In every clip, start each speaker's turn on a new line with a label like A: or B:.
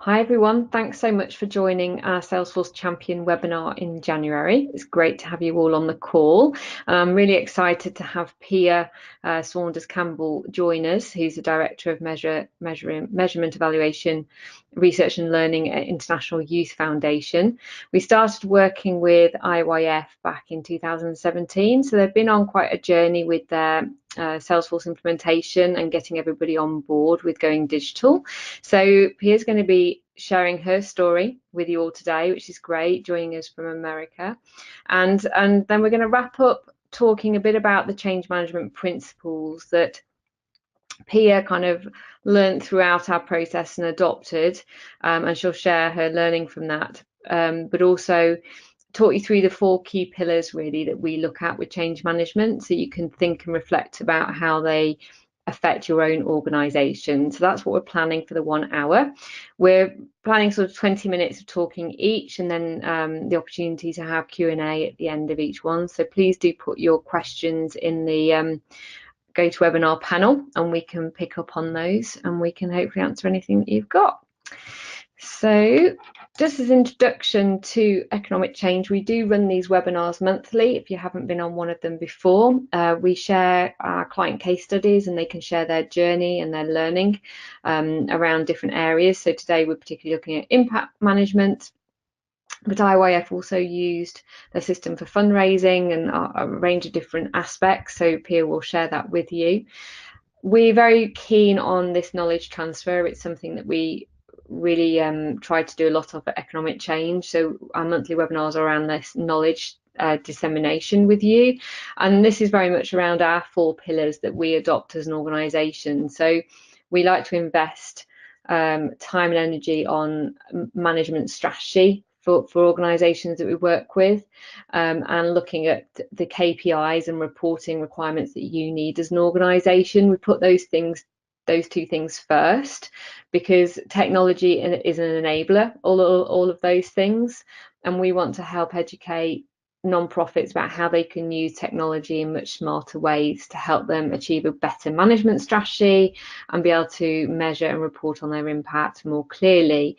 A: Hi everyone, thanks so much for joining our Salesforce Champion webinar in January. It's great to have you all on the call. I'm really excited to have Pia Saunders Campbell join us, who's the Director of Measurement Evaluation, Research and Learning at International Youth Foundation. We started working with IYF back in 2017, so they've been on quite a journey with their Salesforce implementation and getting everybody on board with going digital. So Pia's going to be sharing her story with you all today, which is great, joining us from America. And then we're going to wrap up talking a bit about the change management principles that Pia kind of learned throughout our process and adopted, and she'll share her learning from that, but also talk you through the 4 key pillars really that we look at with change management, so you can think and reflect about how they affect your own organization. So that's what we're planning for the 1 hour. We're planning sort of 20 minutes of talking each, and then the opportunity to have Q&A at the end of each one. So please do put your questions in the GoToWebinar panel, and we can pick up on those, and we can hopefully answer anything that you've got. So just as introduction to economic change, we do run these webinars monthly. If you haven't been on one of them before, we share our client case studies, and they can share their journey and their learning around different areas. So today we're particularly looking at impact management, but IYF also used the system for fundraising and a range of different aspects. So Pia will share that with you. We're very keen on this knowledge transfer. It's something that we really try to do a lot of at Economic Change. So our monthly webinars are around this knowledge dissemination with you. And this is very much around our 4 pillars that we adopt as an organisation. So we like to invest time and energy on management strategy for organisations that we work with, and looking at the KPIs and reporting requirements that you need as an organisation. We put those 2 things first, because technology is an enabler, all of those things, and we want to help educate non-profits about how they can use technology in much smarter ways to help them achieve a better management strategy and be able to measure and report on their impact more clearly.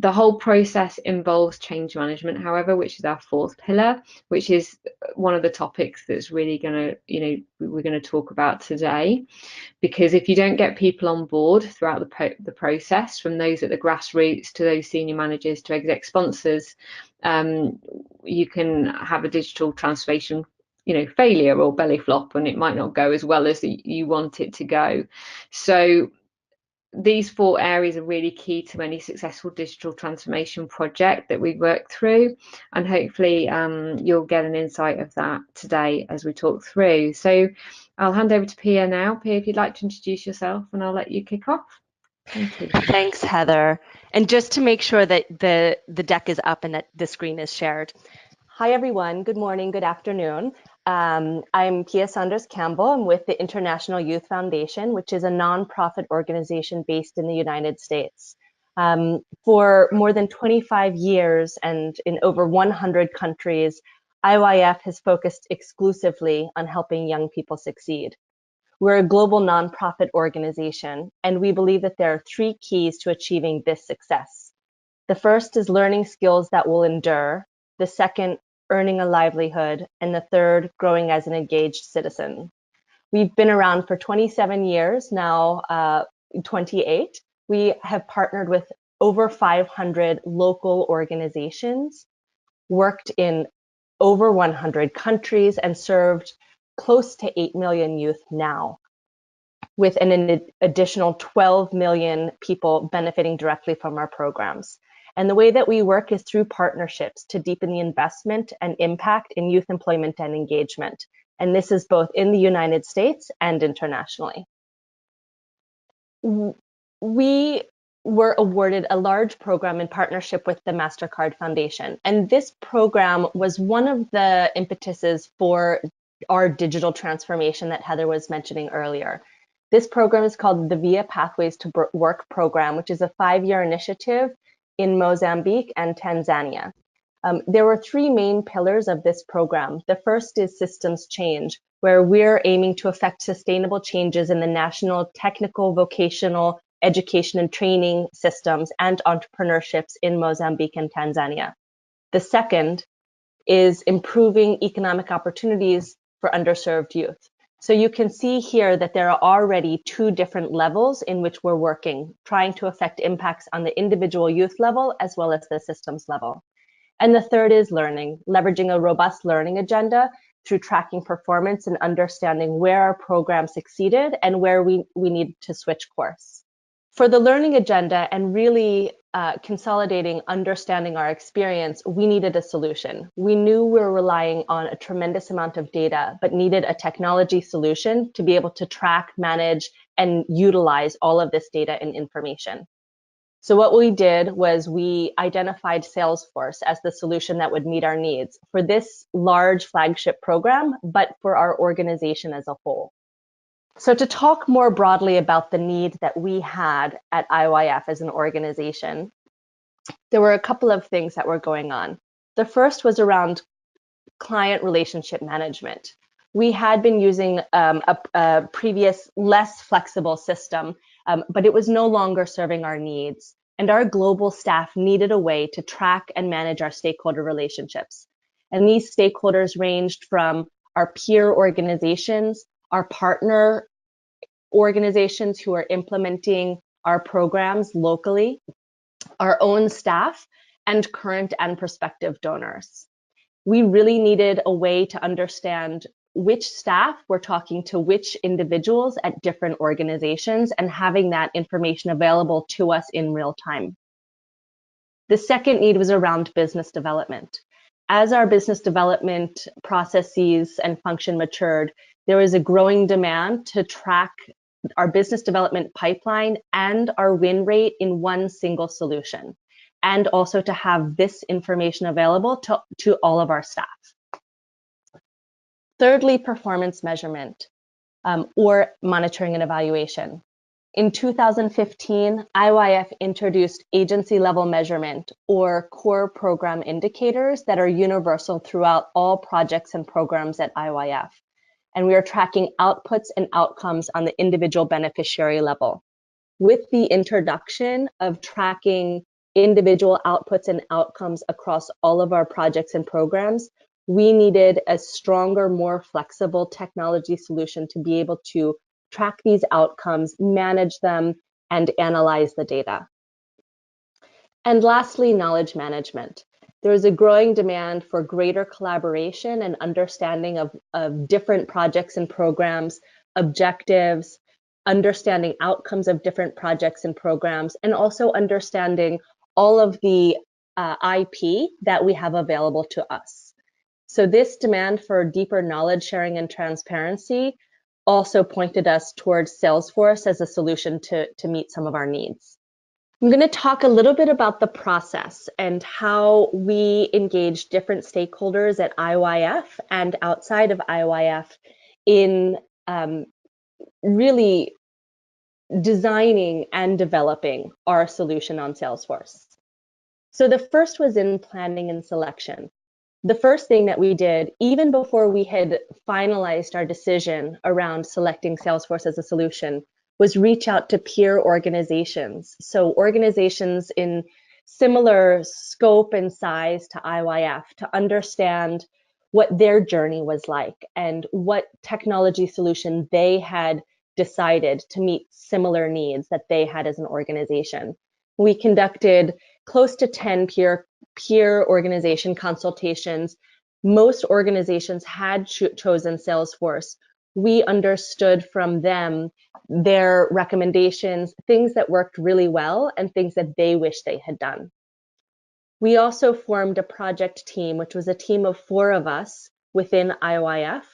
A: The whole process involves change management, however, which is our 4th pillar, which is one of the topics that's really going to, we're going to talk about today. Because if you don't get people on board throughout the process, from those at the grassroots to those senior managers to exec sponsors, you can have a digital transformation failure or belly flop, and it might not go as well as you want it to go. So these 4 areas are really key to any successful digital transformation project that we work through, and hopefully you'll get an insight of that today as we talk through. So I'll hand over to Pia now. Pia, if you'd like to introduce yourself, and I'll let you kick off. Thank you.
B: Thanks, Heather. And just to make sure that the deck is up and that the screen is shared. Hi, everyone. Good morning, good afternoon. I'm Pia Saunders Campbell. I'm with the International Youth Foundation, which is a nonprofit organization based in the United States. For more than 25 years and in over 100 countries, IYF has focused exclusively on helping young people succeed. We're a global nonprofit organization, and we believe that there are 3 keys to achieving this success. The first is learning skills that will endure. The second, earning a livelihood, and the third, growing as an engaged citizen. We've been around for 27 years, now 28. We have partnered with over 500 local organizations, worked in over 100 countries, and served close to 8 million youth now, with an additional 12 million people benefiting directly from our programs. And the way that we work is through partnerships to deepen the investment and impact in youth employment and engagement. And this is both in the United States and internationally. We were awarded a large program in partnership with the MasterCard Foundation. And this program was one of the impetuses for our digital transformation that Heather was mentioning earlier. This program is called the VIA Pathways to Work program, which is a 5-year initiative in Mozambique and Tanzania. There were 3 main pillars of this program. The first is systems change, where we're aiming to affect sustainable changes in the national technical, vocational, education and training systems and entrepreneurships in Mozambique and Tanzania. The second is improving economic opportunities for underserved youth. So you can see here that there are already two different levels in which we're working, trying to affect impacts on the individual youth level as well as the systems level. And the third is learning, leveraging a robust learning agenda through tracking performance and understanding where our program succeeded and where we need to switch course. For the learning agenda and really consolidating, understanding our experience, we needed a solution. We knew we were relying on a tremendous amount of data, but needed a technology solution to be able to track, manage, and utilize all of this data and information. So what we did was we identified Salesforce as the solution that would meet our needs for this large flagship program, but for our organization as a whole. So to talk more broadly about the need that we had at IYF as an organization, there were a couple of things that were going on. The first was around client relationship management. We had been using a previous, less flexible system, but it was no longer serving our needs. And our global staff needed a way to track and manage our stakeholder relationships. And these stakeholders ranged from our peer organizations, our partner organizations who are implementing our programs locally, our own staff, and current and prospective donors. We really needed a way to understand which staff were talking to which individuals at different organizations and having that information available to us in real time. The second need was around business development. As our business development processes and function matured, there was a growing demand to track our business development pipeline and our win rate in one single solution, and also to have this information available to all of our staff. Thirdly, performance measurement or monitoring and evaluation. In 2015, IYF introduced agency-level measurement or core program indicators that are universal throughout all projects and programs at IYF. And we are tracking outputs and outcomes on the individual beneficiary level. With the introduction of tracking individual outputs and outcomes across all of our projects and programs, we needed a stronger, more flexible technology solution to be able to track these outcomes, manage them, and analyze the data. And lastly, knowledge management. There is a growing demand for greater collaboration and understanding of different projects and programs, objectives, understanding outcomes of different projects and programs, and also understanding all of the IP that we have available to us. So this demand for deeper knowledge sharing and transparency also pointed us towards Salesforce as a solution to meet some of our needs. I'm going to talk a little bit about the process and how we engage different stakeholders at IYF and outside of IYF in really designing and developing our solution on Salesforce. So the first was in planning and selection. The first thing that we did, even before we had finalized our decision around selecting Salesforce as a solution, was reach out to peer organizations. So organizations in similar scope and size to IYF to understand what their journey was like and what technology solution they had decided to meet similar needs that they had as an organization. We conducted close to 10 peer organization consultations. Most organizations had chosen Salesforce. We understood from them their recommendations, things that worked really well and things that they wish they had done. We also formed a project team, which was a team of 4 of us within IYF,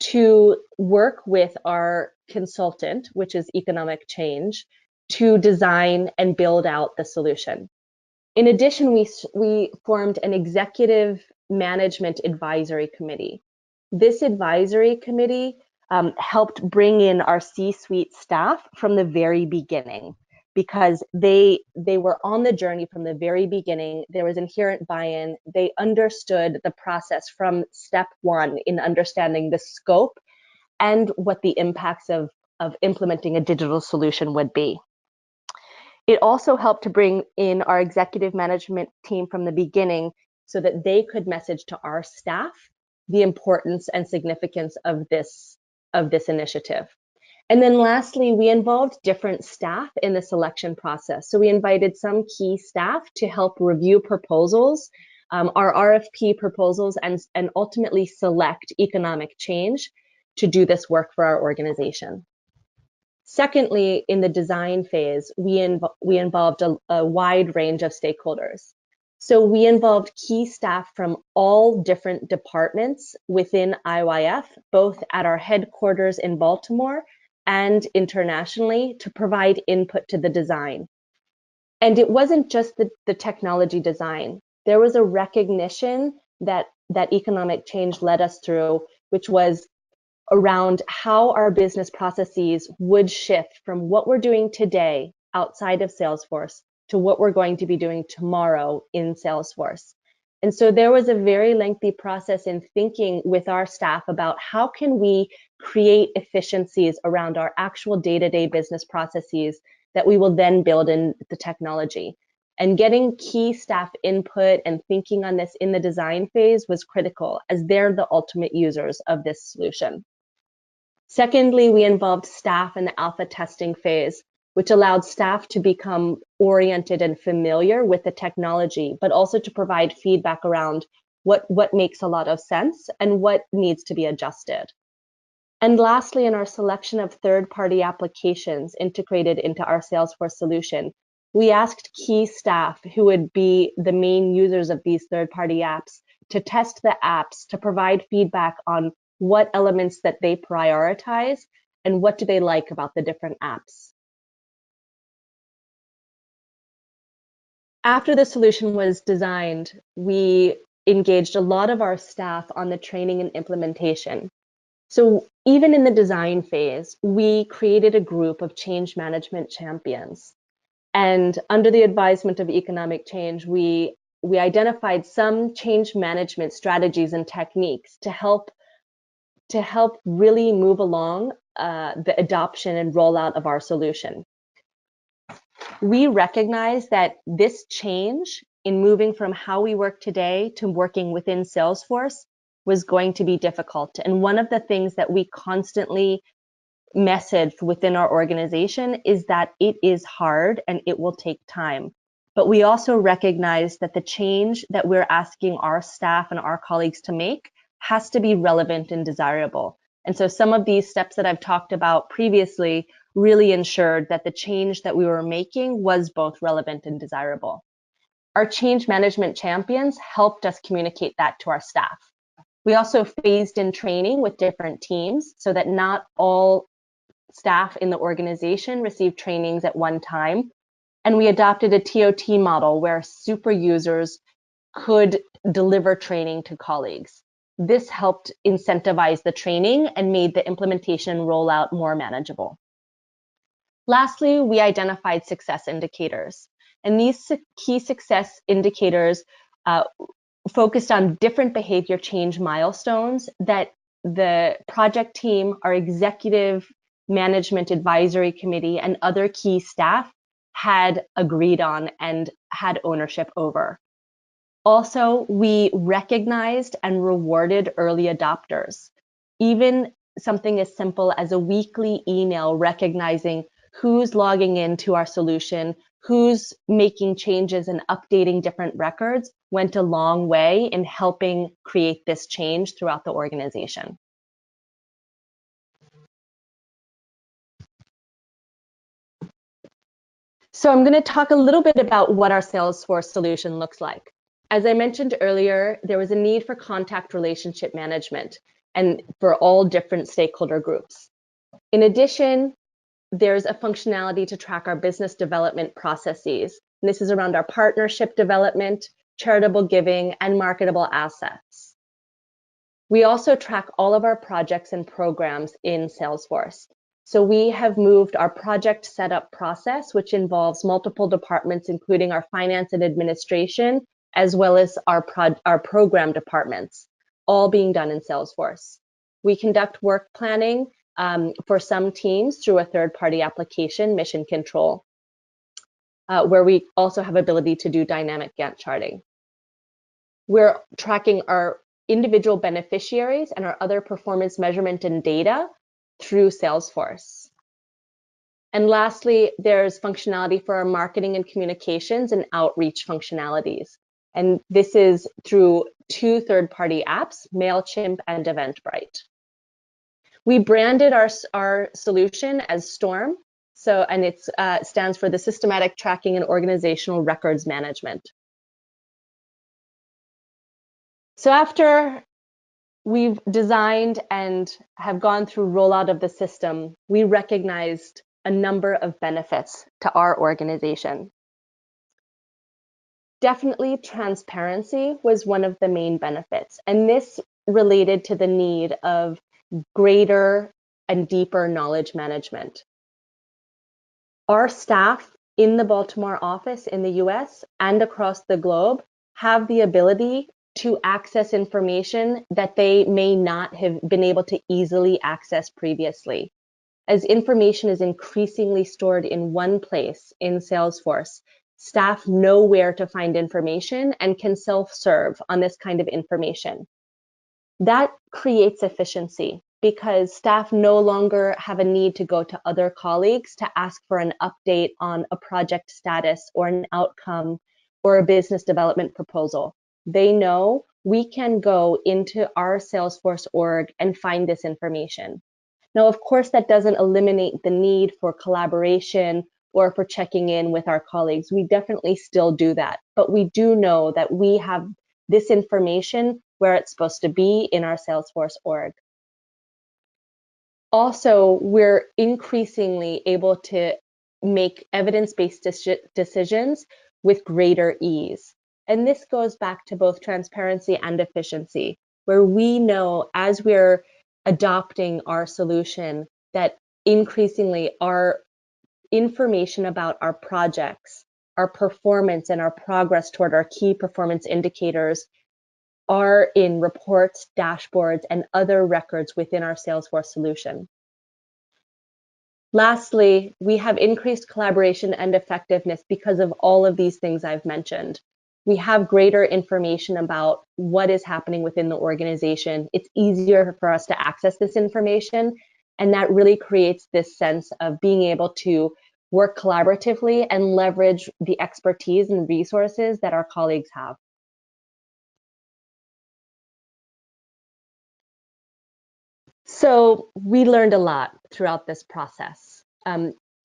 B: to work with our consultant, which is Economic Change, to design and build out the solution. In addition, we formed an executive management advisory committee. This advisory committee helped bring in our C-suite staff from the very beginning because they were on the journey from the very beginning. There was inherent buy-in. They understood the process from step 1 in understanding the scope and what the impacts of implementing a digital solution would be. It also helped to bring in our executive management team from the beginning so that they could message to our staff the importance and significance of this initiative. And then lastly, we involved different staff in the selection process. So we invited some key staff to help review proposals, our RFP proposals, and ultimately select economic change to do this work for our organization. Secondly, in the design phase, we involved a wide range of stakeholders. So we involved key staff from all different departments within IYF, both at our headquarters in Baltimore and internationally, to provide input to the design. And it wasn't just the technology design. There was a recognition that economic change led us through, which was around how our business processes would shift from what we're doing today outside of Salesforce to what we're going to be doing tomorrow in Salesforce. And so there was a very lengthy process in thinking with our staff about how can we create efficiencies around our actual day-to-day business processes that we will then build in the technology. And getting key staff input and thinking on this in the design phase was critical, as they're the ultimate users of this solution. Secondly, we involved staff in the alpha testing phase, which allowed staff to become oriented and familiar with the technology, but also to provide feedback around what makes a lot of sense and what needs to be adjusted. And lastly, in our selection of third-party applications integrated into our Salesforce solution, we asked key staff who would be the main users of these third-party apps to test the apps, to provide feedback on what elements that they prioritize and what do they like about the different apps. After the solution was designed, we engaged a lot of our staff on the training and implementation. So even in the design phase, we created a group of change management champions. And under the advisement of economic change, we identified some change management strategies and techniques to help really move along the adoption and rollout of our solution. We recognize that this change in moving from how we work today to working within Salesforce was going to be difficult. And one of the things that we constantly messaged within our organization is that it is hard and it will take time. But we also recognize that the change that we're asking our staff and our colleagues to make has to be relevant and desirable. And so some of these steps that I've talked about previously really ensured that the change that we were making was both relevant and desirable. Our change management champions helped us communicate that to our staff. We also phased in training with different teams so that not all staff in the organization received trainings at one time. And we adopted a TOT model where super users could deliver training to colleagues. This helped incentivize the training and made the implementation rollout more manageable. Lastly, we identified success indicators. And these key success indicators focused on different behavior change milestones that the project team, our executive management advisory committee, and other key staff had agreed on and had ownership over. Also, we recognized and rewarded early adopters. Even something as simple as a weekly email recognizing who's logging into our solution, who's making changes and updating different records went a long way in helping create this change throughout the organization. So I'm going to talk a little bit about what our Salesforce solution looks like. As I mentioned earlier, there was a need for contact relationship management and for all different stakeholder groups. In addition, there's a functionality to track our business development processes. And this is around our partnership development, charitable giving, and marketable assets. We also track all of our projects and programs in Salesforce. So we have moved our project setup process, which involves multiple departments, including our finance and administration, as well as our program departments, all being done in Salesforce. We conduct work planning for some teams through a third-party application, Mission Control. where we also have ability to do dynamic Gantt charting. We're tracking our individual beneficiaries and our other performance measurement and data through Salesforce. And lastly, there's functionality for our marketing and communications and outreach functionalities. And this is through 2 third-party apps, MailChimp and Eventbrite. We branded our solution as STORM, and it stands for the Systematic Tracking and Organizational Records Management. So after we've designed and have gone through rollout of the system, we recognized a number of benefits to our organization. Definitely transparency was one of the main benefits, and this related to the need of greater and deeper knowledge management. Our staff in the Baltimore office in the US and across the globe have the ability to access information that they may not have been able to easily access previously. As information is increasingly stored in one place in Salesforce, staff know where to find information and can self-serve on this kind of information. That creates efficiency because staff no longer have a need to go to other colleagues to ask for an update on a project status or an outcome or a business development proposal. They know we can go into our Salesforce org and find this information. Now, of course, that doesn't eliminate the need for collaboration or for checking in with our colleagues. We definitely still do that, but we do know that we have this information where it's supposed to be in our Salesforce org. Also, we're increasingly able to make evidence-based decisions with greater ease. And this goes back to both transparency and efficiency, where we know as we're adopting our solution that increasingly our information about our projects, our performance, and our progress toward our key performance indicators are in reports, dashboards, and other records within our Salesforce solution. Lastly, we have increased collaboration and effectiveness because of all of these things I've mentioned. We have greater information about what is happening within the organization. It's easier for us to access this information, and that really creates this sense of being able to work collaboratively and leverage the expertise and resources that our colleagues have. So we learned a lot throughout this process.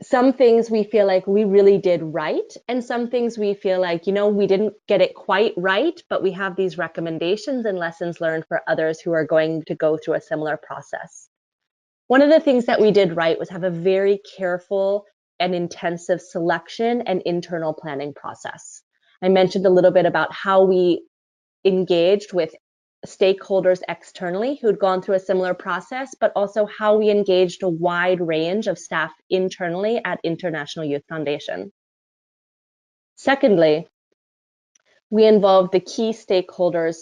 B: Some things we feel like we really did right, and some things we feel like, we didn't get it quite right, but we have these recommendations and lessons learned for others who are going to go through a similar process. One of the things that we did right was have a very careful and intensive selection and internal planning process. I mentioned a little bit about how we engaged with stakeholders externally who'd gone through a similar process, but also how we engaged a wide range of staff internally at International Youth Foundation. Secondly, we involved the key stakeholders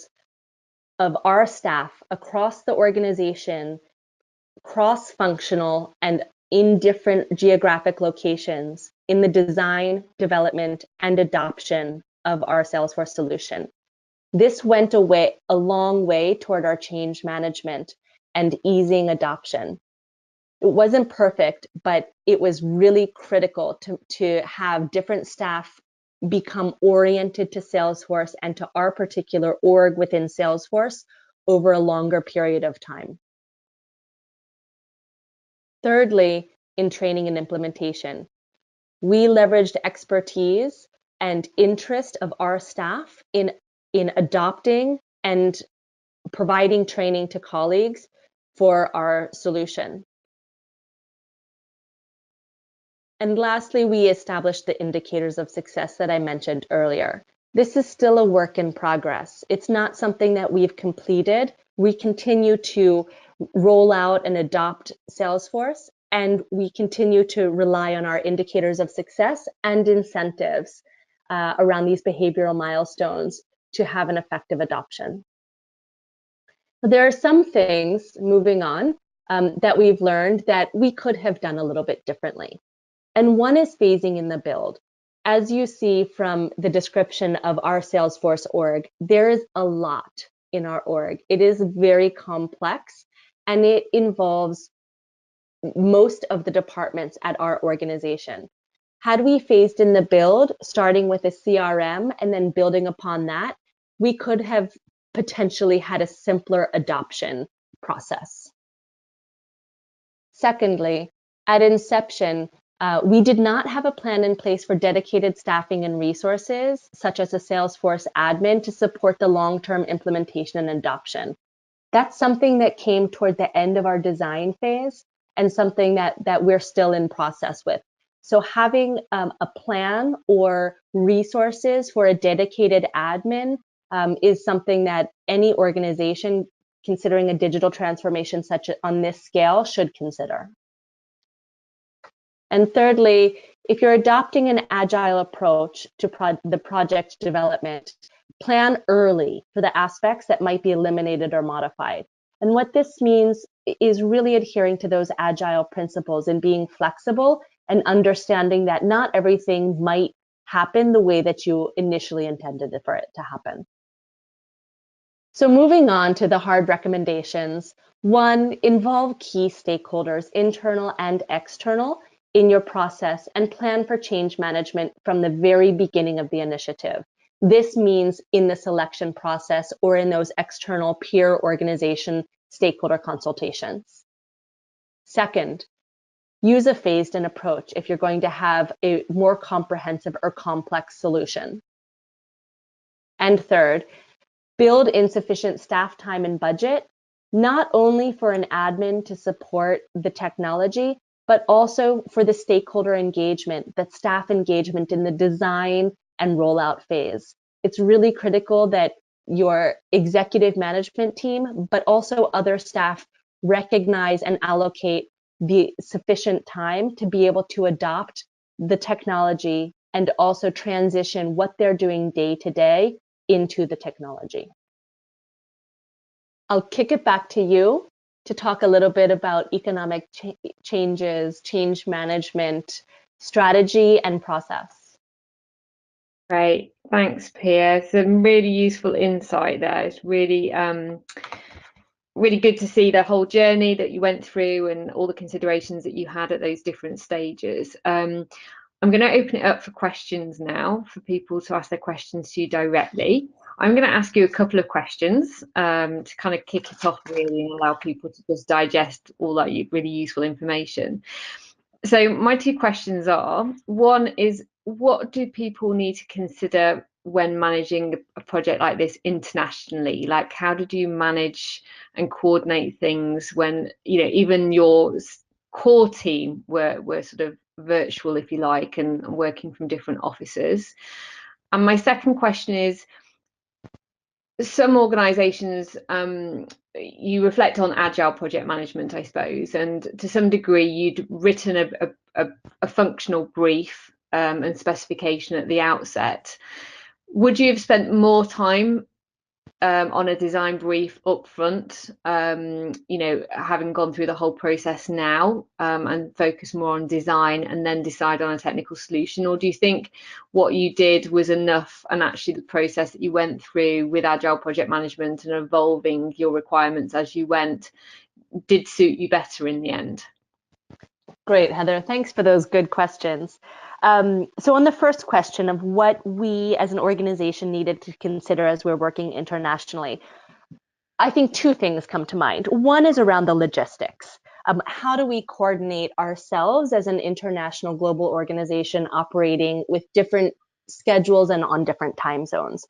B: of our staff across the organization, cross-functional and in different geographic locations in the design, development, and adoption of our Salesforce solution. This went a long way toward our change management and easing adoption. It wasn't perfect, but it was really critical to have different staff become oriented to Salesforce and to our particular org within Salesforce over a longer period of time. Thirdly, in training and implementation, we leveraged expertise and interest of our staff in adopting and providing training to colleagues for our solution. And lastly, we established the indicators of success that I mentioned earlier. This is still a work in progress. It's not something that we've completed. We continue to roll out and adopt Salesforce, and we continue to rely on our indicators of success and incentives around these behavioral milestones to have an effective adoption. There are some things, moving on, that we've learned that we could have done a little bit differently. And one is phasing in the build. as you see from the description of our Salesforce org, there is a lot in our org. It is very complex, and it involves most of the departments at our organization. Had we phased in the build, starting with a CRM and then building upon that, we could have potentially had a simpler adoption process. Secondly, at inception, we did not have a plan in place for dedicated staffing and resources, such as a Salesforce admin, to support the long-term implementation and adoption. That's something that came toward the end of our design phase and something that we're still in process with. So having a plan or resources for a dedicated admin is something that any organization considering a digital transformation such on this scale should consider. And thirdly, if you're adopting an agile approach to the project development, plan early for the aspects that might be eliminated or modified. And what this means is really adhering to those agile principles and being flexible and understanding that not everything might happen the way that you initially intended for it to happen. So moving on to the hard recommendations. One, involve key stakeholders, internal and external, in your process and plan for change management from the very beginning of the initiative. This means in the selection process or in those external peer organization stakeholder consultations. Second, use a phased-in approach if you're going to have a more comprehensive or complex solution. And third, build insufficient staff time and budget, not only for an admin to support the technology, but also for the stakeholder engagement, the staff engagement in the design and rollout phase. It's really critical that your executive management team, but also other staff, recognize and allocate the sufficient time to be able to adopt the technology and also transition what they're doing day to day into the technology. I'll kick it back to you to talk a little bit about economic changes, change management, strategy, and process.
A: Great, thanks, Pia. Some really useful insight there. It's really, really good to see the whole journey that you went through and all the considerations that you had at those different stages. I'm going to open it up for questions now for people to ask their questions to you directly. I'm going to ask you a couple of questions to kind of kick it off really and allow people to just digest all that really useful information. So my two questions are, one is, what do people need to consider when managing a project like this internationally? Like, how did you manage and coordinate things when, you know, even your core team were sort of virtual, if you like, and working from different offices? And my second question is, some organizations, you reflect on agile project management, I suppose, and to some degree you'd written a functional brief and specification at the outset. Would you have spent more time on a design brief up front, you know, having gone through the whole process now, and focus more on design and then decide on a technical solution? Or do you think what you did was enough, and actually the process that you went through with agile project management and evolving your requirements as you went did suit you better in the end?
B: Great, Heather. Thanks for those good questions. So on the first question of what we as an organization needed to consider as we're working internationally, I think two things come to mind. One is around the logistics. How do we coordinate ourselves as an international global organization operating with different schedules and on different time zones?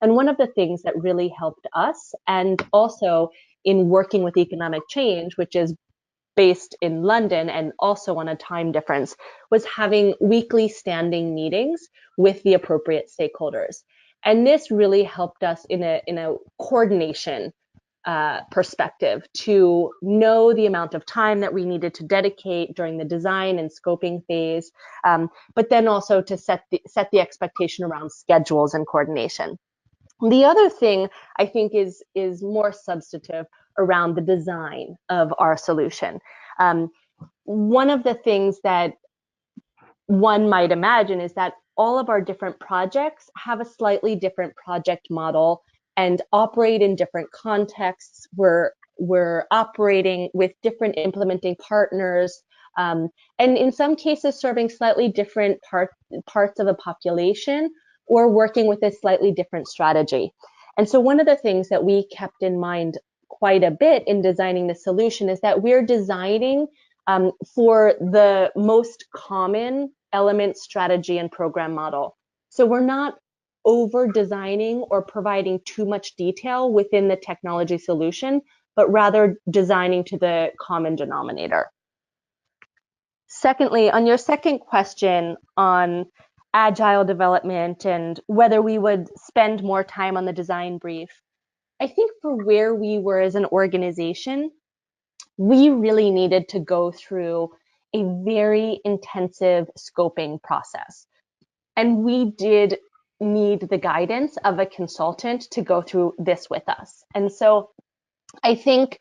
B: And one of the things that really helped us, and also in working with economic change, which is based in London and also on a time difference, was having weekly standing meetings with the appropriate stakeholders. And this really helped us in a coordination perspective to know the amount of time that we needed to dedicate during the design and scoping phase, but then also to set the expectation around schedules and coordination. The other thing I think is more substantive around the design of our solution. One of the things that one might imagine is that all of our different projects have a slightly different project model and operate in different contexts. We're operating with different implementing partners, and in some cases serving slightly different parts of a population or working with a slightly different strategy. And so one of the things that we kept in mind quite a bit in designing the solution is that we're designing for the most common element, strategy, and program model. So we're not over designing or providing too much detail within the technology solution, but rather designing to the common denominator. Secondly, on your second question on agile development and whether we would spend more time on the design brief, I think for where we were as an organization, we really needed to go through a very intensive scoping process. And we did need the guidance of a consultant to go through this with us. And so I think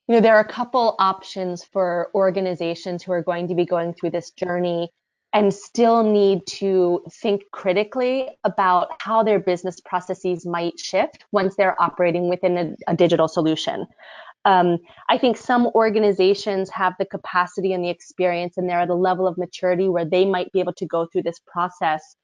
B: there are a couple options for organizations who are going to be going through this journey and still need to think critically about how their business processes might shift once they're operating within a digital solution. I think some organizations have the capacity and the experience, and they're at a level of maturity where they might be able to go through this process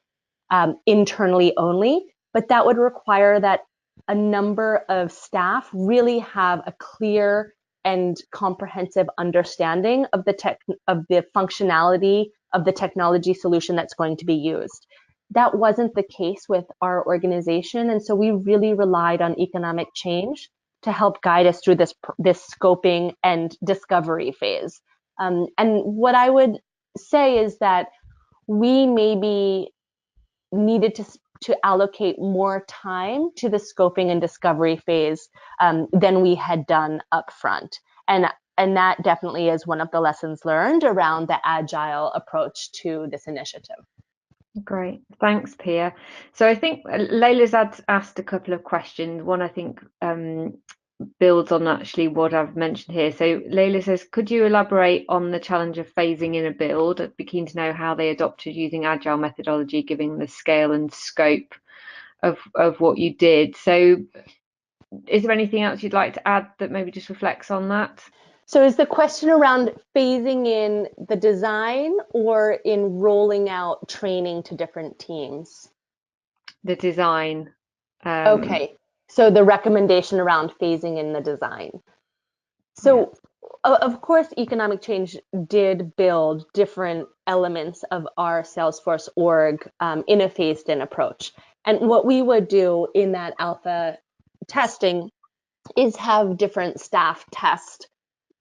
B: internally only, but that would require that a number of staff really have a clear and comprehensive understanding of the functionality of the technology solution that's going to be used. That wasn't the case with our organization, and so we really relied on economic change to help guide us through this scoping and discovery phase. And what I would say is that we maybe needed to allocate more time to the scoping and discovery phase than we had done up front. And that definitely is one of the lessons learned around the agile approach to this initiative.
A: Great, thanks, Pia. So I think Layla's asked a couple of questions. One I think builds on actually what I've mentioned here. So Layla says, could you elaborate on the challenge of phasing in a build? I'd be keen to know how they adopted using agile methodology, given the scale and scope of what you did. So is there anything else you'd like to add that maybe just reflects on that?
B: So is the question around phasing in the design or in rolling out training to different teams?
A: The design.
B: Okay, so the recommendation around phasing in the design. So of course, economic change did build different elements of our Salesforce org in a phased-in approach. And what we would do in that alpha testing is have different staff test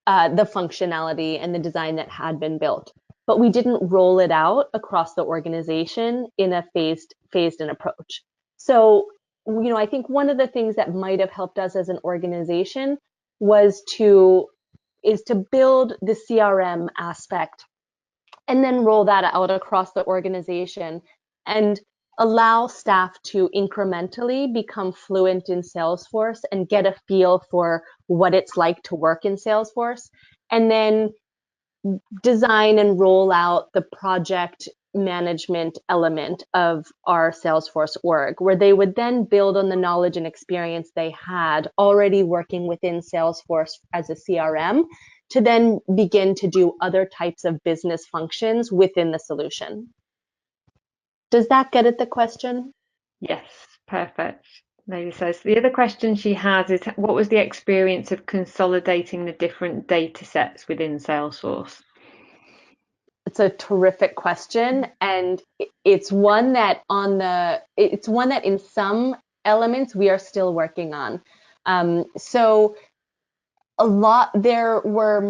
B: the functionality and the design that had been built. But we didn't roll it out across the organization in a phased-in approach. So, I think one of the things that might have helped us as an organization is to build the CRM aspect and then roll that out across the organization and allow staff to incrementally become fluent in Salesforce and get a feel for what it's like to work in Salesforce, and then design and roll out the project management element of our Salesforce org, where they would then build on the knowledge and experience they had already working within Salesforce as a CRM to then begin to do other types of business functions within the solution. Does that get at the question?
A: Yes, perfect. Lady says the other question she has is, what was the experience of consolidating the different data sets within Salesforce?
B: It's a terrific question, and it's one that in some elements we are still working on. So there were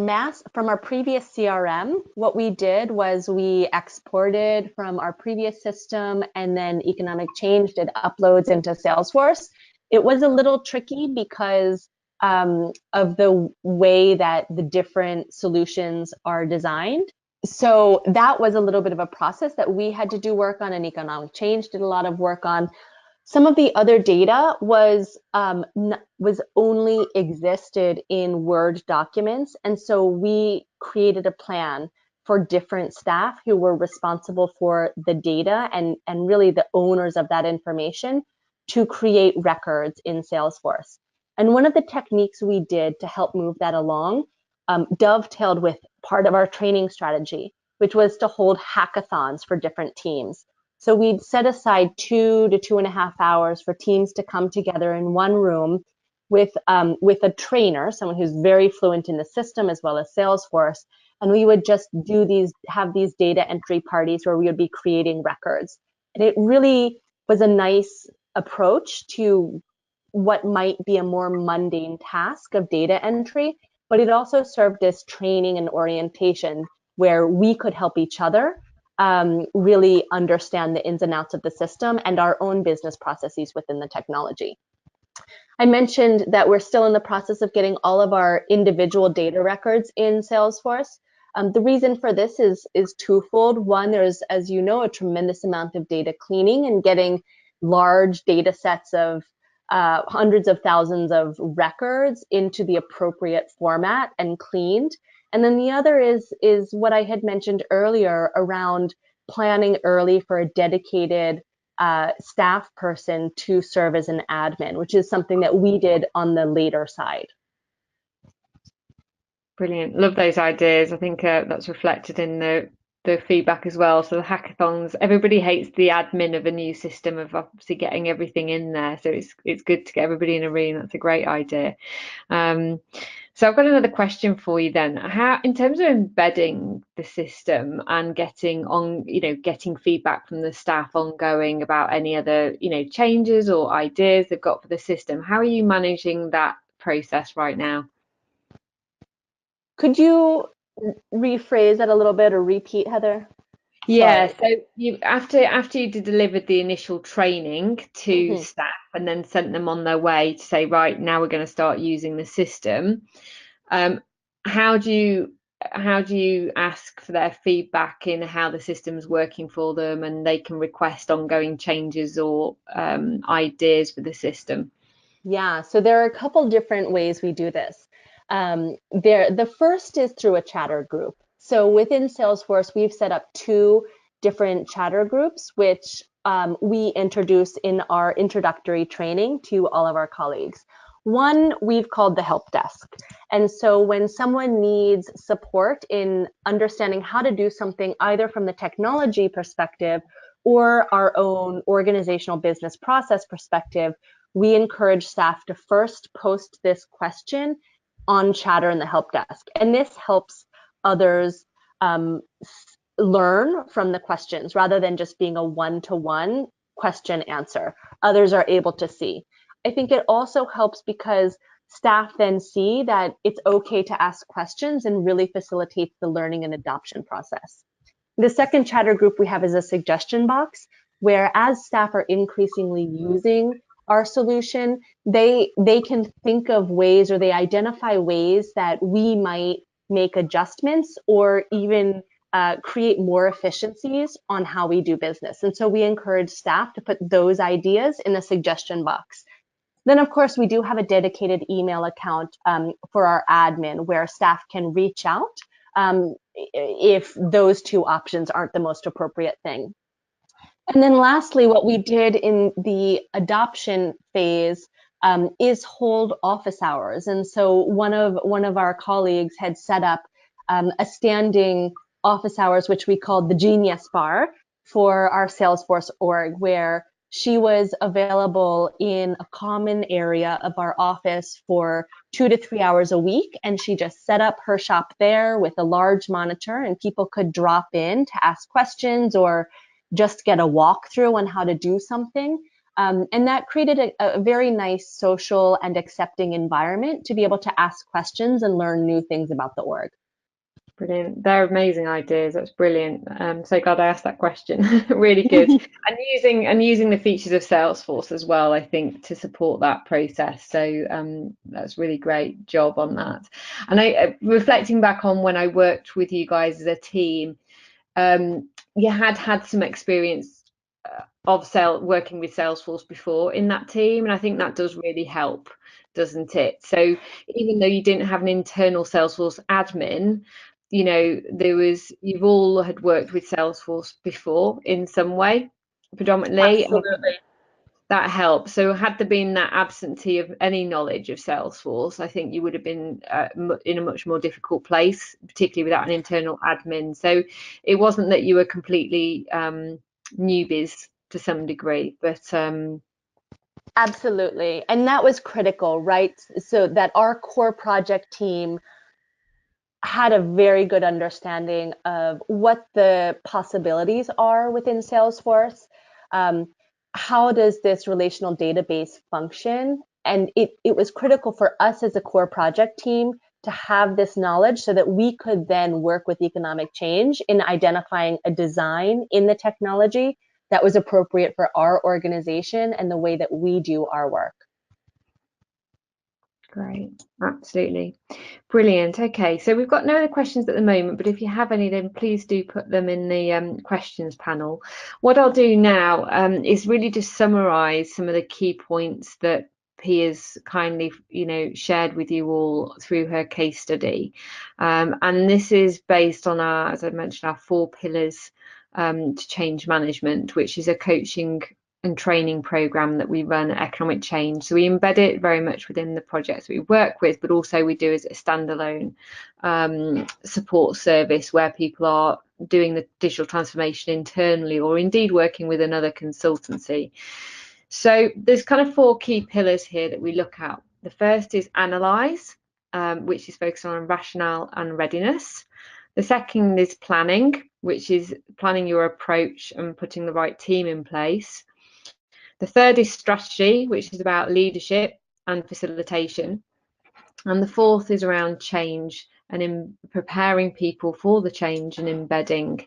B: from our previous CRM. What we did was we exported from our previous system, and then economic change did uploads into Salesforce. It was a little tricky because of the way that the different solutions are designed. So that was a little bit of a process that we had to do work on, and economic change did a lot of work on. Some of the other data was only existed in Word documents, and so we created a plan for different staff who were responsible for the data and really the owners of that information to create records in Salesforce. And one of the techniques we did to help move that along dovetailed with part of our training strategy, which was to hold hackathons for different teams. So we'd set aside 2 to 2.5 hours for teams to come together in one room with a trainer, someone who's very fluent in the system as well as Salesforce, and we would just have these data entry parties where we would be creating records. And it really was a nice approach to what might be a more mundane task of data entry, but it also served as training and orientation where we could help each other really understand the ins and outs of the system and our own business processes within the technology. I mentioned that we're still in the process of getting all of our individual data records in Salesforce. The reason for this is twofold. One, there's, as you know, a tremendous amount of data cleaning and getting large data sets of hundreds of thousands of records into the appropriate format and cleaned. And then the other is what I had mentioned earlier around planning early for a dedicated staff person to serve as an admin, which is something that we did on the later side.
A: Brilliant. Love those ideas. I think that's reflected in the feedback as well. So the hackathons, everybody hates the admin of a new system of obviously getting everything in there. So it's good to get everybody in a room. That's a great idea. So I've got another question for you then. How, in terms of embedding the system and getting feedback from the staff ongoing about any other, changes or ideas they've got for the system, how are you managing that process right now?
B: Could you rephrase that a little bit or repeat, Heather?
A: Yeah,
B: Sorry.
A: so you after you delivered the initial training to staff and then sent them on their way to say, right, now we're going to start using the system. How do you ask for their feedback in how the system's working for them, and they can request ongoing changes or ideas for the system?
B: Yeah, so there are a couple different ways we do this. The first is through a chatter group. So within Salesforce, we've set up 2 different chatter groups, which we introduce in our introductory training to all of our colleagues. One we've called the help desk. And so when someone needs support in understanding how to do something either from the technology perspective or our own organizational business process perspective, we encourage staff to first post this question on Chatter in the help desk. And this helps others learn from the questions rather than just being a one-to-one question answer. Others are able to see. I think it also helps because staff then see that it's okay to ask questions and really facilitates the learning and adoption process. The second chatter group we have is a suggestion box, where as staff are increasingly using our solution, they can think of ways or they identify ways that we might make adjustments or even create more efficiencies on how we do business. And so we encourage staff to put those ideas in the suggestion box. Then, of course, we do have a dedicated email account for our admin where staff can reach out if those 2 options aren't the most appropriate thing. And then lastly, what we did in the adoption phase is hold office hours. And so one of our colleagues had set up a standing office hours, which we called the Genius Bar for our Salesforce org, where she was available in a common area of our office for 2 to 3 hours a week. And she just set up her shop there with a large monitor, and people could drop in to ask questions or just get a walkthrough on how to do something. And that created a very nice social and accepting environment to be able to ask questions and learn new things about the org.
A: Brilliant. They're amazing ideas. That's brilliant. So glad I asked that question. Really good. And using the features of Salesforce as well, I think, to support that process. So that's really great job on that. And reflecting back on when I worked with you guys as a team, you had some experience of working with Salesforce before in that team, and I think that does really help, doesn't it? So even though you didn't have an internal Salesforce admin, you've all had worked with Salesforce before in some way, predominantly.
B: Absolutely.
A: That helps. So had there been that absentee of any knowledge of Salesforce, I think you would have been in a much more difficult place, particularly without an internal admin. So it wasn't that you were completely newbies to some degree, but
B: Absolutely. And that was critical, right? So that our core project team had a very good understanding of what the possibilities are within Salesforce. How does this relational database function? And it was critical for us as a core project team to have this knowledge so that we could then work with economic change in identifying a design in the technology that was appropriate for our organization and the way that we do our work.
A: Great, absolutely. Brilliant. Okay, so we've got no other questions at the moment, but if you have any, then please do put them in the questions panel. What I'll do now is really just summarise some of the key points that Pia's kindly, shared with you all through her case study. And this is based on our, as I mentioned, our 4 pillars to change management, which is a coaching and training program that we run at Economic Change. So we embed it very much within the projects we work with, but also we do as a standalone support service where people are doing the digital transformation internally or indeed working with another consultancy. So there's kind of 4 key pillars here that we look at. The first is analyze, which is focused on rationale and readiness. The second is planning, which is planning your approach and putting the right team in place. The third is strategy, which is about leadership and facilitation. And the fourth is around change and in preparing people for the change and embedding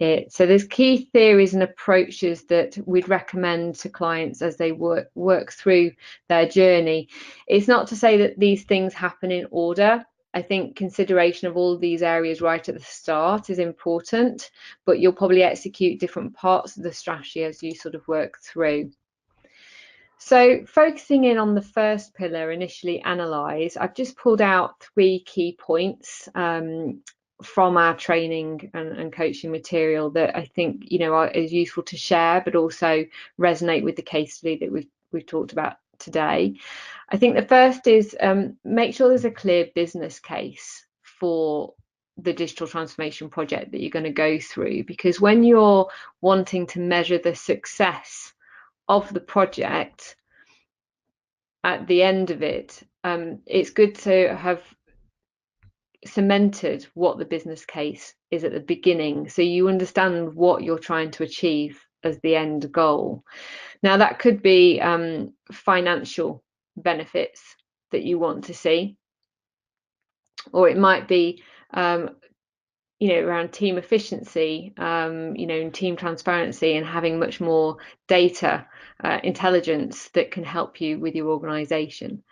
A: it. So there's key theories and approaches that we'd recommend to clients as they work through their journey. It's not to say that these things happen in order. I think consideration of all of these areas right at the start is important, but you'll probably execute different parts of the strategy as you sort of work through. So focusing in on the first pillar, initially analyse, I've just pulled out 3 key points from our training and coaching material that I think is useful to share, but also resonate with the case study that we've talked about today. I think the first is make sure there's a clear business case for the digital transformation project that you're going to go through, because when you're wanting to measure the success of the project at the end of it, it's good to have cemented what the business case is at the beginning, so you understand what you're trying to achieve as the end goal. Now that could be financial benefits that you want to see, or it might be around team efficiency, and team transparency, and having much more data intelligence that can help you with your organization.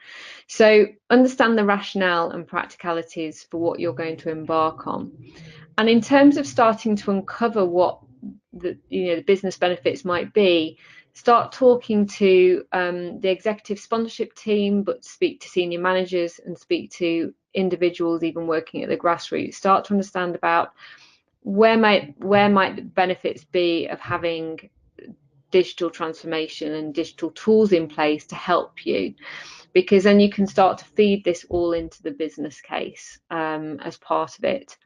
A: So understand the rationale and practicalities for what you're going to embark on. And in terms of starting to uncover what the business benefits might be, start talking to the executive sponsorship team, but speak to senior managers and speak to individuals even working at the grassroots. Start to understand about where might the benefits be of having digital transformation and digital tools in place to help you, because then you can start to feed this all into the business case as part of it.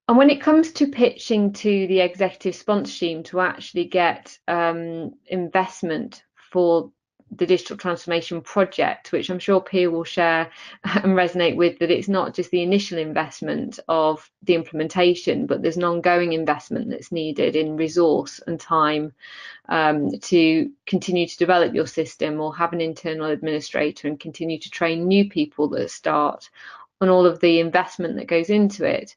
A: And when it comes to pitching to the executive sponsor team to actually get investment for the digital transformation project, which I'm sure Pia will share and resonate with, that it's not just the initial investment of the implementation, but there's an ongoing investment that's needed in resource and time to continue to develop your system, or have an internal administrator and continue to train new people that start, on all of the investment that goes into it.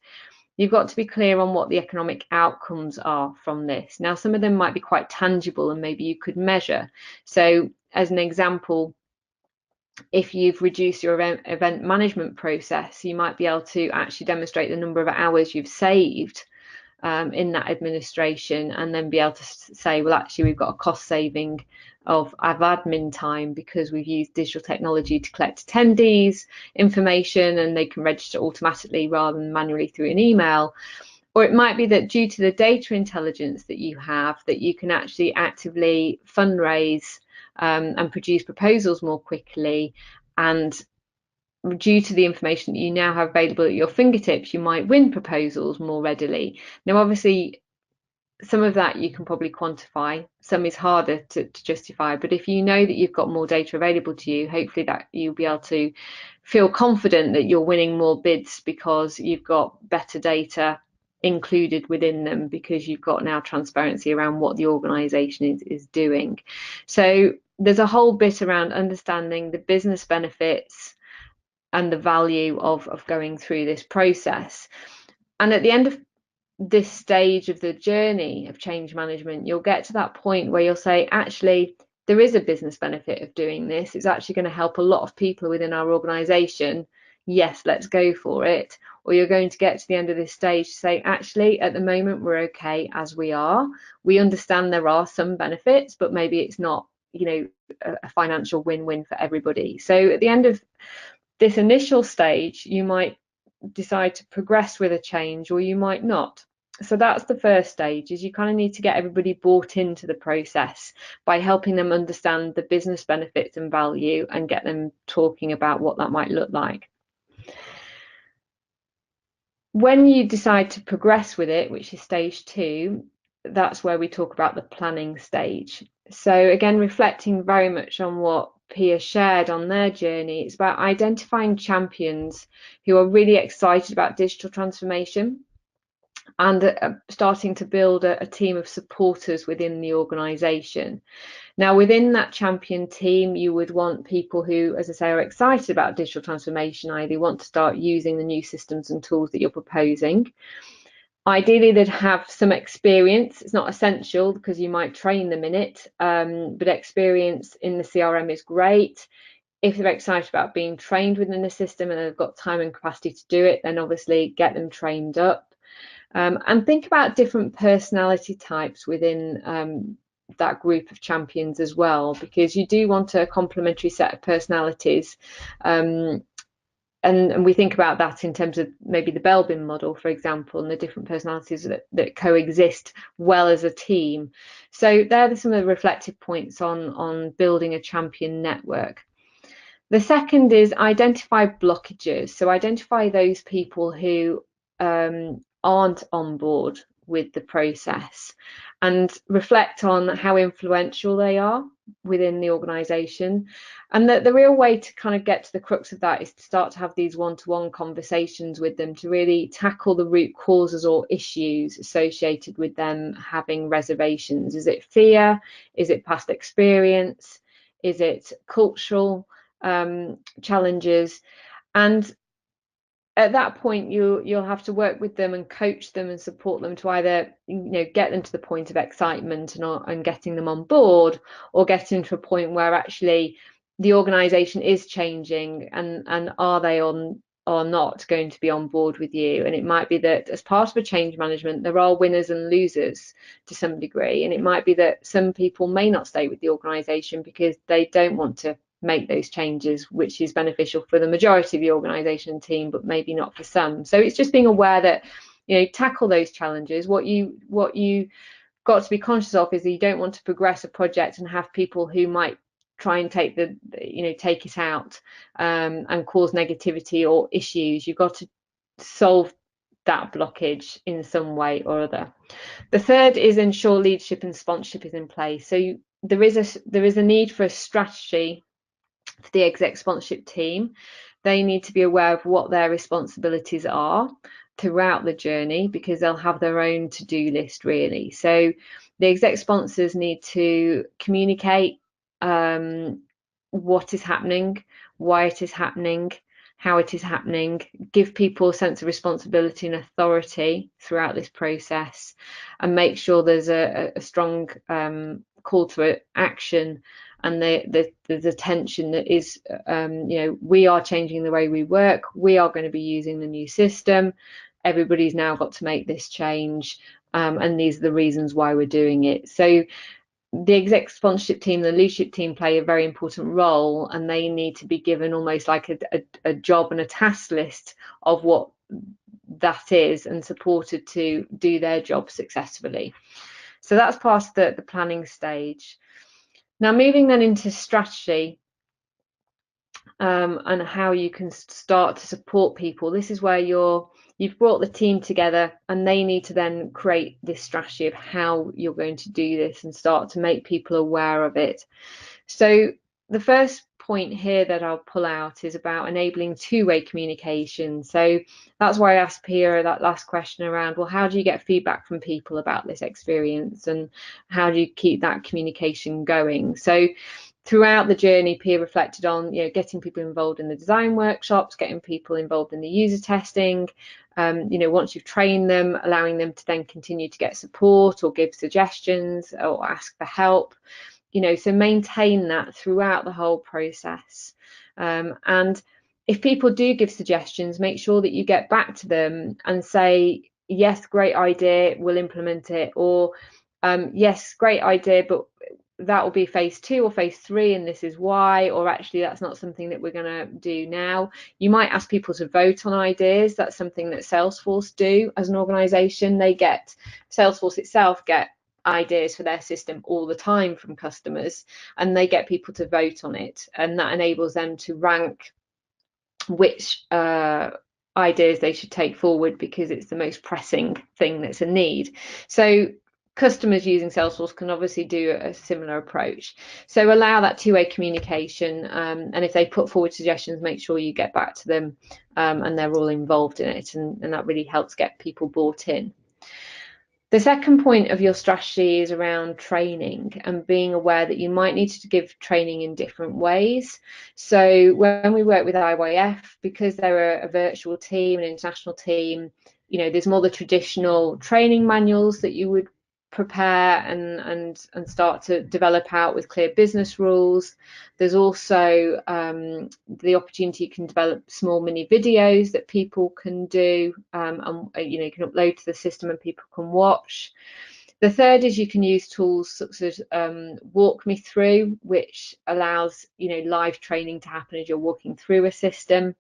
A: You've got to be clear on what the economic outcomes are from this. Now, some of them might be quite tangible and maybe you could measure. So as an example, if you've reduced your event management process, you might be able to actually demonstrate the number of hours you've saved in that administration, and then be able to say, well, actually, we've got a cost saving of admin time because we've used digital technology to collect attendees information and they can register automatically rather than manually through an email. Or it might be that due to the data intelligence that you have, that you can actually actively fundraise and produce proposals more quickly, and due to the information that you now have available at your fingertips, you might win proposals more readily. Now, obviously, some of that you can probably quantify, some is harder to justify, but if you know that you've got more data available to you, hopefully that you'll be able to feel confident that you're winning more bids because you've got better data included within them, because you've got now transparency around what the organisation is doing. So there's a whole bit around understanding the business benefits and the value of going through this process. And at the end of this stage of the journey of change management, you'll get to that point where you'll say, actually, there is a business benefit of doing this. It's actually going to help a lot of people within our organisation. Yes, let's go for it. Or you're going to get to the end of this stage to say, actually, at the moment, we're okay as we are. We understand there are some benefits, but maybe it's not, a financial win-win for everybody. So at the end of this initial stage, you might decide to progress with a change, or you might not. So that's the first stage, is you kind of need to get everybody bought into the process by helping them understand the business benefits and value and get them talking about what that might look like. When you decide to progress with it, which is stage 2, that's where we talk about the planning stage. So again, reflecting very much on what Pia shared on their journey, it's about identifying champions who are really excited about digital transformation and starting to build a team of supporters within the organisation. Now, within that champion team, you would want people who, as I say, are excited about digital transformation, either want to start using the new systems and tools that you're proposing. Ideally, they'd have some experience. It's not essential because you might train them in it, but experience in the CRM is great. If they're excited about being trained within the system and they've got time and capacity to do it, then obviously get them trained up. And think about different personality types within that group of champions as well, because you do want a complementary set of personalities. And we think about that in terms of maybe the Belbin model, for example, and the different personalities that coexist well as a team. So they're some of the reflective points on building a champion network. The second is identify blockages. So identify those people who aren't on board with the process and reflect on how influential they are within the organisation. And the real way to kind of get to the crux of that is to start to have these one-to-one conversations with them to really tackle the root causes or issues associated with them having reservations. Is it fear? Is it past experience? Is it cultural challenges? And at that point, you'll have to work with them and coach them and support them to either get them to the point of excitement and getting them on board, or getting to a point where actually the organisation is changing and are they on or not going to be on board with you. And it might be that as part of a change management, there are winners and losers to some degree, and it might be that some people may not stay with the organisation because they don't want to make those changes, which is beneficial for the majority of the organisation team, but maybe not for some. So it's just being aware that tackle those challenges. What you got to be conscious of is that you don't want to progress a project and have people who might try and take it out and cause negativity or issues. You've got to solve that blockage in some way or other. The third is ensure leadership and sponsorship is in place. So there is a need for a strategy for the exec sponsorship team. They need to be aware of what their responsibilities are throughout the journey, because they'll have their own to-do list really. So the exec sponsors need to communicate what is happening, why it is happening, how it is happening, give people a sense of responsibility and authority throughout this process, and make sure there's a strong call to action and there's attention that is, we are changing the way we work, we are going to be using the new system, everybody's now got to make this change, and these are the reasons why we're doing it. So the exec sponsorship team, the leadership team play a very important role, and they need to be given almost like a job and a task list of what that is, and supported to do their job successfully. So that's past the planning stage. Now moving then into strategy, and how you can start to support people. This is where you've brought the team together, and they need to then create this strategy of how you're going to do this and start to make people aware of it. So the first point here that I'll pull out is about enabling two-way communication. So that's why I asked Pia that last question around, well, how do you get feedback from people about this experience, and how do you keep that communication going? So throughout the journey, Pia reflected on, getting people involved in the design workshops, getting people involved in the user testing. Once you've trained them, allowing them to then continue to get support or give suggestions or ask for help. So maintain that throughout the whole process. And if people do give suggestions, make sure that you get back to them and say, yes, great idea, we'll implement it, or yes, great idea, but that will be phase 2 or phase 3, and this is why, or actually that's not something that we're going to do now. You might ask people to vote on ideas. That's something that Salesforce do as an organization. Salesforce itself get ideas for their system all the time from customers, and they get people to vote on it, and that enables them to rank which ideas they should take forward, because it's the most pressing thing that's a need. So customers using Salesforce can obviously do a similar approach. So allow that two-way communication, and if they put forward suggestions, make sure you get back to them, and they're all involved in it, and that really helps get people bought in. The second point of your strategy is around training and being aware that you might need to give training in different ways. So when we work with IYF, because they're a virtual team, an international team, there's more the traditional training manuals that you would prepare and start to develop out with clear business rules. There's also the opportunity, you can develop small mini videos that people can do, and you can upload to the system and people can watch. The third is you can use tools such as Walk Me Through, which allows live training to happen as you're walking through a system.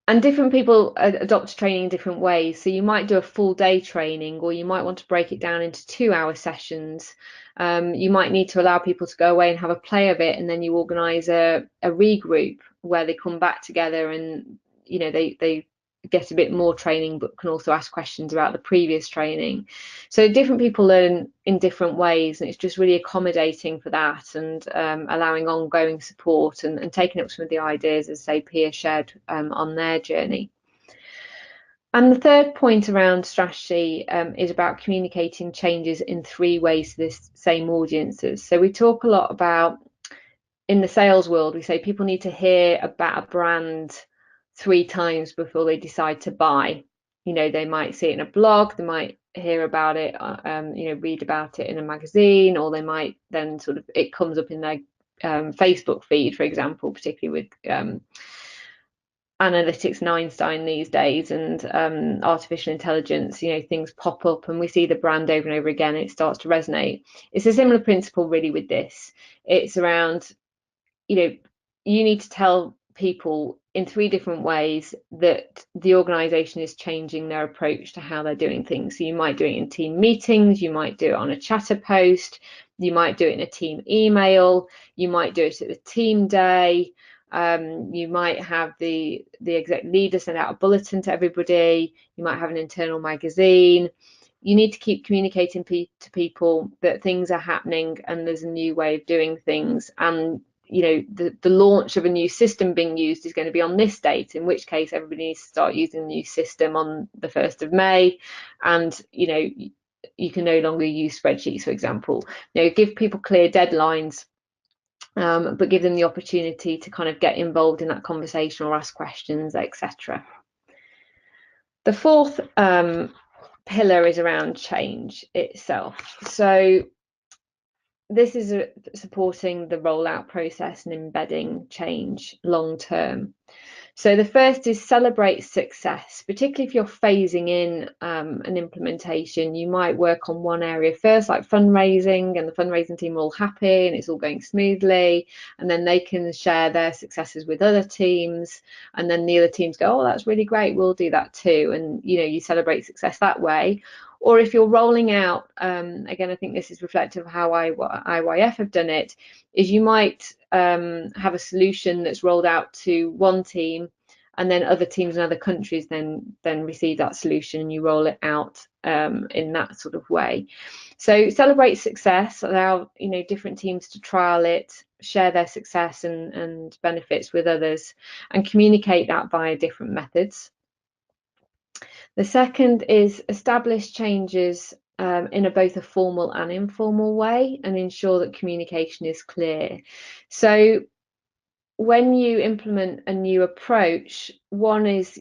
A: And different people adopt training in different ways. So you might do a full day training, or you might want to break it down into 2-hour sessions. You might need to allow people to go away and have a play of it, and then you organise a regroup where they come back together, and they get a bit more training, but can also ask questions about the previous training. So different people learn in different ways, and it's just really accommodating for that, and allowing ongoing support, and taking up some of the ideas, as say Pia shared on their journey. And the third point around strategy is about communicating changes in 3 ways to this same audiences. So we talk a lot about, in the sales world, we say people need to hear about a brand 3 times before they decide to buy. They might see it in a blog, they might hear about it, read about it in a magazine, or they might then it comes up in their Facebook feed, for example, particularly with analytics and Einstein these days, and artificial intelligence, things pop up and we see the brand over and over again, and it starts to resonate. It's a similar principle really with this. It's around, you need to tell people in 3 different ways that the organization is changing their approach to how they're doing things. So you might do it in team meetings, you might do it on a chatter post, you might do it in a team email, you might do it at the team day, you might have the exec leader send out a bulletin to everybody, you might have an internal magazine. You need to keep communicating to people that things are happening and there's a new way of doing things, and the launch of a new system being used is going to be on this date, in which case everybody needs to start using the new system on the 1st of May, and you can no longer use spreadsheets, for example. Give people clear deadlines, but give them the opportunity to kind of get involved in that conversation or ask questions, etc. The fourth pillar is around change itself. So this is supporting the rollout process and embedding change long term. So the first is celebrate success, particularly if you're phasing in an implementation. You might work on one area first, like fundraising, and the fundraising team are all happy and it's all going smoothly, and then they can share their successes with other teams, and then the other teams go, oh, that's really great, we'll do that too. And you celebrate success that way. Or if you're rolling out, again, I think this is reflective of how IYF have done it, is you might have a solution that's rolled out to one team, and then other teams in other countries then receive that solution, and you roll it out in that sort of way. So celebrate success, allow different teams to trial it, share their success and benefits with others, and communicate that via different methods. The second is establish changes in both a formal and informal way, and ensure that communication is clear. So when you implement a new approach, one is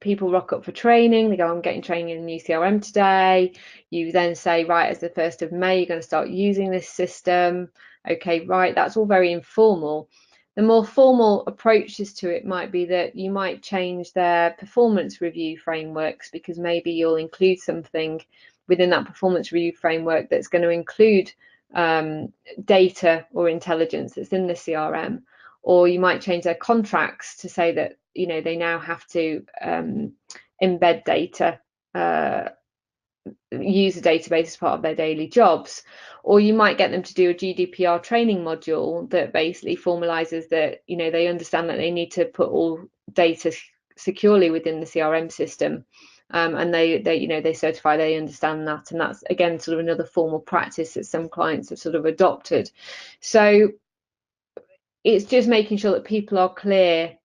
A: people rock up for training, they go, I'm getting training in a new CRM today. You then say, right, as the 1st of May, you're going to start using this system. Okay, right, that's all very informal. The more formal approaches to it might be that you might change their performance review frameworks, because maybe you'll include something within that performance review framework that's going to include data or intelligence that's in the CRM. Or you might change their contracts to say that they now have to embed data, use a database as part of their daily jobs. Or you might get them to do a GDPR training module that basically formalizes that they understand that they need to put all data securely within the CRM system, and they certify they understand that. And that's again sort of another formal practice that some clients have sort of adopted. So it's just making sure that people are clear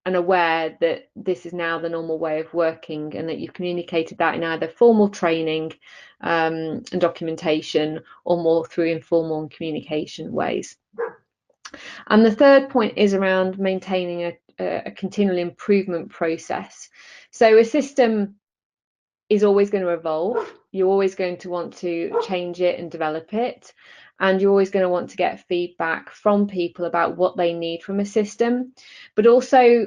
A: and aware that this is now the normal way of working, and that you've communicated that in either formal training and documentation, or more through informal communication ways. And the third point is around maintaining a continual improvement process. So a system is always going to evolve. You're always going to want to change it and develop it. And you're always going to want to get feedback from people about what they need from a system. But also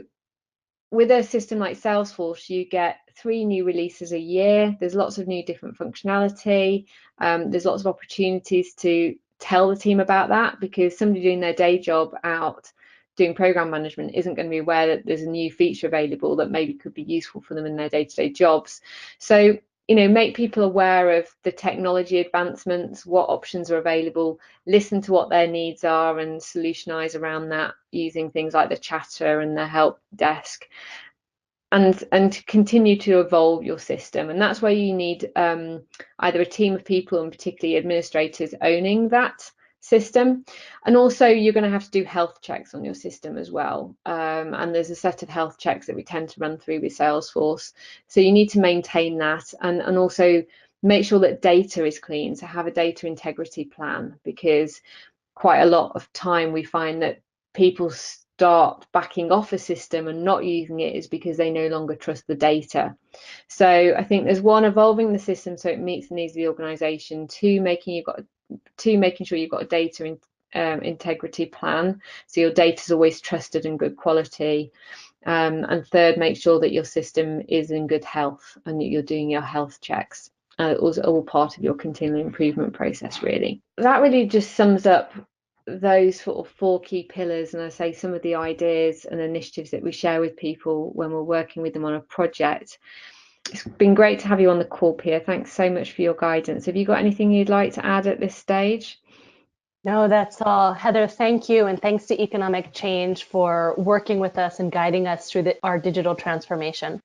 A: with a system like Salesforce, you get 3 new releases a year. There's lots of new different functionality. There's lots of opportunities to tell the team about that, because somebody doing their day job out doing program management isn't going to be aware that there's a new feature available that maybe could be useful for them in their day-to-day jobs. So make people aware of the technology advancements, what options are available, listen to what their needs are, and solutionize around that using things like the chatter and the help desk, and continue to evolve your system. And that's where you need either a team of people, and particularly administrators, owning that system. And also you're going to have to do health checks on your system as well, and there's a set of health checks that we tend to run through with Salesforce, so you need to maintain that, and also make sure that data is clean. So have a data integrity plan, because quite a lot of time we find that people start backing off a system and not using it is because they no longer trust the data. So I think there's one, evolving the system so it meets the needs of the organization, two, making sure you've got a data integrity plan, so your data is always trusted and good quality, and third, make sure that your system is in good health and that you're doing your health checks. All part of your continual improvement process, really. That really just sums up those sort of 4 key pillars, and I say some of the ideas and initiatives that we share with people when we're working with them on a project. It's been great to have you on the call, Pia. Thanks so much for your guidance. Have you got anything you'd like to add at this stage?
B: No, that's all. Heather, thank you. And thanks to Economic Change for working with us and guiding us through our digital transformation.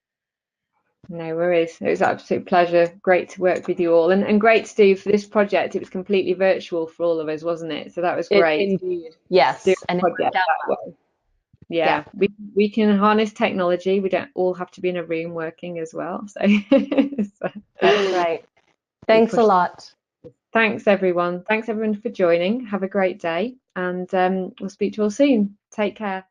A: No worries. It was an absolute pleasure. Great to work with you all, and great to do for this project. It was completely virtual for all of us, wasn't it? So that was great.
B: Indeed. Yes.
A: And it worked out that way. Yeah. We can harness technology. We don't all have to be in a room working as well. So,
B: that's right. Thanks a lot.
A: Thanks everyone for joining. Have a great day, and we'll speak to you all soon. Take care.